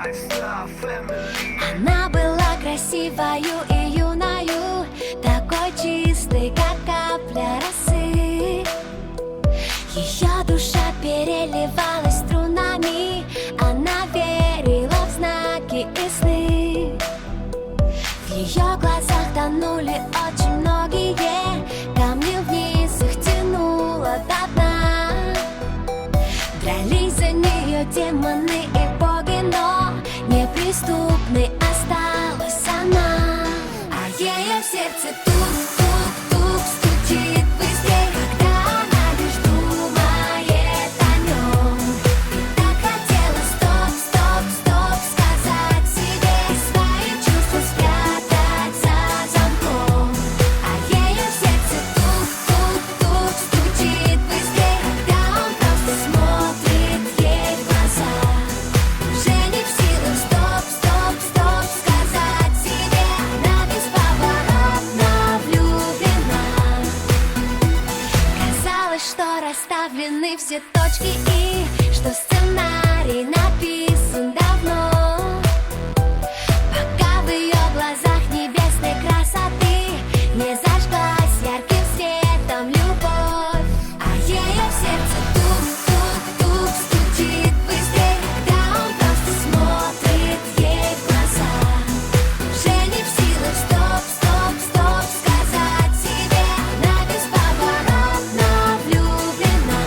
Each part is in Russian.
Она была красивою и юною, такой чистой, как капля росы. Ее душа переливалась струнами, она верила в знаки и сны. В ее глазах тонули очень многие, камни вниз их тянуло до дна. Дрались за нее демоны и боги, но неприступной осталась она. А ее в сердце тук-тук-тук стучит быстрей, когда она лишь думает о нем. И так хотела стоп-стоп-стоп сказать себе и свои чувства спрятать за замком. А ее в сердце тук-тук-тук стучит быстрей, когда он просто смотрит ей в глаза. Уже не в силах стоп-стоп-стоп сказать себе, она бесповоротно влюблена. Казалось, что расставлены все точки и что сценарий написан давно. Пока в ее глазах небесной красоты не зажглась ярким светом любовь. А ее в сердце тук-тук-тук стучит быстрей, когда он просто смотрит ей в глаза. Уже не в силах стоп-стоп-стоп сказать себе, она бесповоротно влюблена.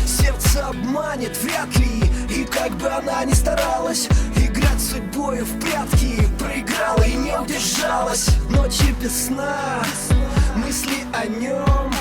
Сердце обманет вряд ли, и как бы она ни старалась играть с судьбой в прятки, проиграла и не удержалась. Ночи без сна, мысли о нем,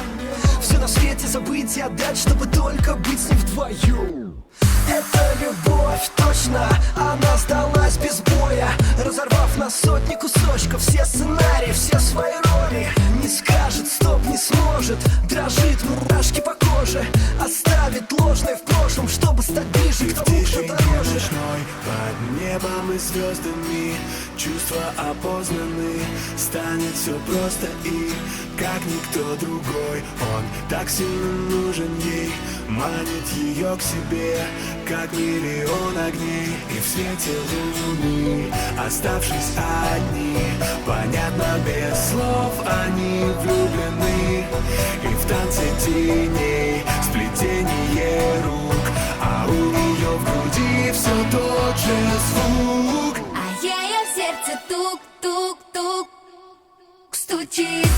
все на свете забыть и отдать, чтобы только быть с ним вдвоем. Это любовь, точно, она сдалась без боя, разорвав на сотни кусочков все сценарии, все свои роли. Не скажет стоп, не сможет, дрожит, мурашки по коже, оставит ложное в прошлом, чтобы стать ближе к тому, кто дороже. Ночной, под небом и звездами чувства опознаны, станет все просто и как никто другой. Он так сильно нужен ей, манит ее к себе, как миллион огней. И в свете луны, оставшись одни, понятно без слов, они влюблены. И в танце теней, сплетение рук, а у нее в груди все тот же звук. А ее в сердце тук-тук-тук стучит.